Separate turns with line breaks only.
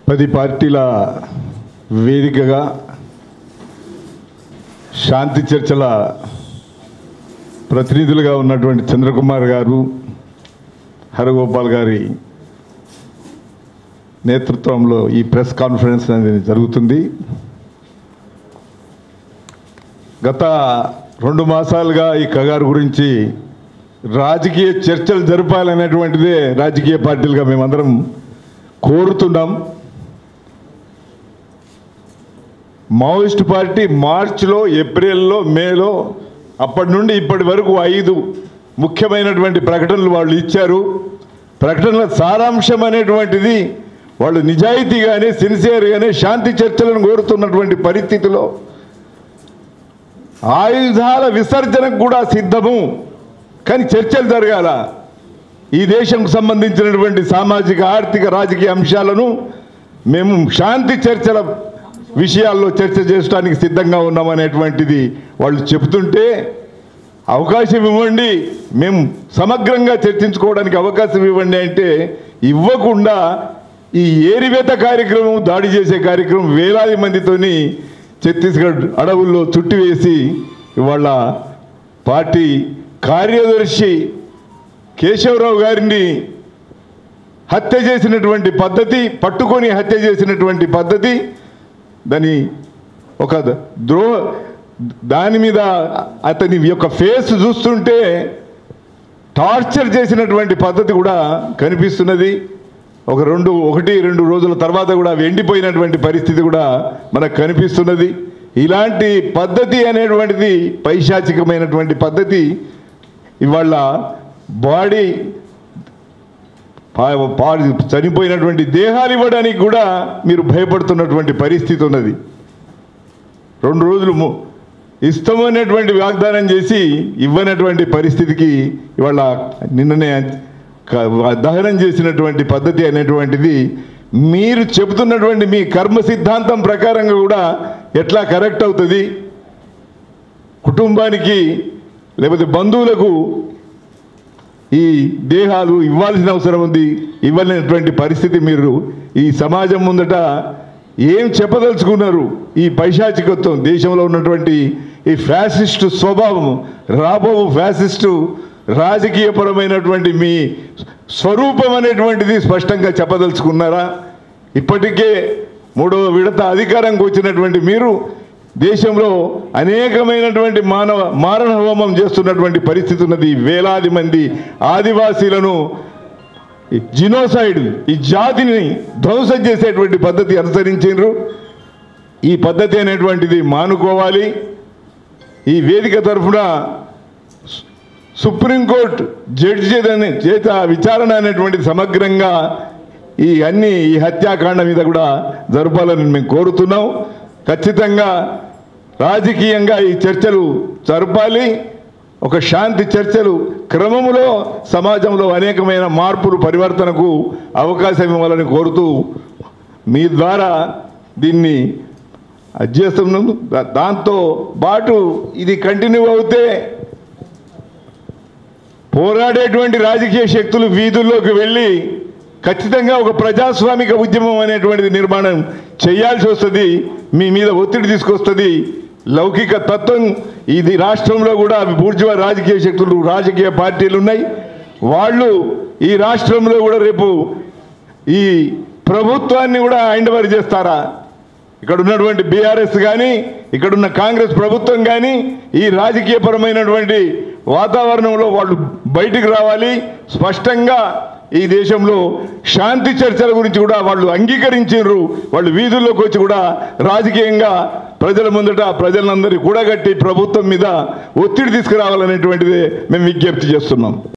10 పార్టీల వేదికగా శాంతి చర్చల ప్రతినిధులుగా ఉన్నటువంటి చంద్రకుమార్ గారు, హరగోపాల్ గారి నేతృత్వంలో ఈ ప్రెస్ కాన్ఫరెన్స్ అనేది జరుగుతుంది. గత 2 మాసాలుగా ఈ కగారు గురించి రాజకీయ చర్చలు జరపాలనేటువంటిదే రాజకీయ పార్టీలుగా మేమందరం కోరుతున్నాం. మావోయిస్ట్ పార్టీ మార్చిలో, ఏప్రిల్లో, మేలో అప్పటి నుండి ఇప్పటి వరకు 5 ముఖ్యమైనటువంటి ప్రకటనలు వాళ్ళు ఇచ్చారు. ప్రకటనల సారాంశం అనేటువంటిది వాళ్ళు నిజాయితీగానే, సిన్సియర్గానే శాంతి చర్చలను కోరుతున్నటువంటి పరిస్థితిలో ఆయుధాల విసర్జనకు కూడా సిద్ధము, కానీ చర్చలు జరగాల. ఈ దేశంకు సంబంధించినటువంటి సామాజిక, ఆర్థిక, రాజకీయ అంశాలను మేము శాంతి చర్చల విషయాల్లో చర్చ చేయడానికి సిద్ధంగా ఉన్నామనేటువంటిది వాళ్ళు చెబుతుంటే, అవకాశం ఇవ్వండి, మేము సమగ్రంగా చర్చించుకోవడానికి అవకాశం ఇవ్వండి అంటే ఇవ్వకుండా ఈ ఏరివేత కార్యక్రమం, దాడి చేసే కార్యక్రమం వేలాది మందితోని ఛత్తీస్గఢ్ అడవుల్లో చుట్టివేసి ఇవాళ పార్టీ కార్యదర్శి కేశవరావు గారిని హత్య చేసినటువంటి పద్ధతి, పట్టుకొని హత్య చేసినటువంటి పద్ధతి, దాని ఒక దాని మీద అతని యొక్క ఫేస్ చూస్తుంటే టార్చర్ చేసినటువంటి పద్ధతి కూడా కనిపిస్తున్నది. 1-2 రోజుల తర్వాత కూడా ఎండిపోయినటువంటి పరిస్థితి కూడా మనకు కనిపిస్తున్నది. ఇలాంటి పద్ధతి అనేటువంటిది పైశాచికమైనటువంటి పద్ధతి. ఇవాళ బాడీ చనిపోయినటువంటి దేహాలు ఇవ్వడానికి కూడా మీరు భయపడుతున్నటువంటి పరిస్థితి ఉన్నది. 2 రోజులు ఇస్తామనేటువంటి వాగ్దానం చేసి ఇవ్వనటువంటి పరిస్థితికి ఇవాళ నిన్ననే దహనం చేసినటువంటి పద్ధతి అనేటువంటిది మీరు చెబుతున్నటువంటి మీ కర్మ సిద్ధాంతం ప్రకారంగా కూడా ఎట్లా కరెక్ట్ అవుతుంది? కుటుంబానికి లేకపోతే బంధువులకు ఈ దేహాలు ఇవ్వాల్సిన అవసరం ఉంది, ఇవ్వలేనటువంటి పరిస్థితి మీరు ఈ సమాజం ముందట ఏం చెప్పదలుచుకున్నారు? ఈ పైశాచికత్వం, దేశంలో ఉన్నటువంటి ఈ ఫ్యాసిస్టు స్వభావం, రాబో ఫ్యాసిస్టు రాజకీయపరమైనటువంటి మీ స్వరూపం అనేటువంటిది స్పష్టంగా చెప్పదలుచుకున్నారా? ఇప్పటికే 3వ విడత అధికారంకి వచ్చినటువంటి మీరు దేశంలో అనేకమైనటువంటి మారణ హోమం చేస్తున్నటువంటి పరిస్థితి ఉన్నది. వేలాది మంది ఆదివాసీలను జినోసైడ్, ఈ జాతిని ధ్వంసం చేసేటువంటి పద్ధతి అనుసరించారు. ఈ పద్ధతి అనేటువంటిది మానుకోవాలి. ఈ వేదిక తరఫున సుప్రీంకోర్టు జడ్జి చేత విచారణ అనేటువంటిది సమగ్రంగా ఈ హత్యాకాండ మీద కూడా జరపాలని మేము కోరుతున్నాం. ఖచ్చితంగా రాజకీయంగా ఈ చర్చలు జరపాలి. ఒక శాంతి చర్చలు క్రమములో సమాజంలో అనేకమైన మార్పులు, పరివర్తనకు అవకాశం ఇవ్వాలని కోరుతూ మీ ద్వారా దీన్ని చేస్తున్నాం. దాంతో పాటు ఇది కంటిన్యూ అవుతే పోరాడేటువంటి రాజకీయ శక్తులు వీధుల్లోకి వెళ్ళి ఖచ్చితంగా ఒక ప్రజాస్వామిక ఉద్యమం అనేటువంటిది నిర్మాణం చేయాల్సి వస్తుంది. మీ మీద ఒత్తిడి తీసుకొస్తుంది. లౌకిక తత్వం ఇది రాష్ట్రంలో కూడా బూర్జువా రాజకీయ శక్తులు, రాజకీయ పార్టీలు ఉన్నాయి. వాళ్ళు ఈ రాష్ట్రంలో కూడా రేపు ఈ ప్రభుత్వాన్ని కూడా హ్యాండ్ఓవర్ చేస్తారా? ఇక్కడ ఉన్నటువంటి బీఆర్ఎస్ కానీ, ఇక్కడున్న కాంగ్రెస్ ప్రభుత్వం కానీ ఈ రాజకీయపరమైనటువంటి వాతావరణంలో వాళ్ళు బయటికి రావాలి. స్పష్టంగా ఈ దేశంలో శాంతి చర్చల గురించి కూడా వాళ్ళు అంగీకరించారు. వాళ్ళు వీధుల్లోకి వచ్చి కూడా రాజకీయంగా ప్రజల ముందట ప్రజలందరినీ కూడగట్టి ప్రభుత్వం మీద ఒత్తిడి తీసుకురావాలనేటువంటిదే మేము విజ్ఞప్తి చేస్తున్నాం.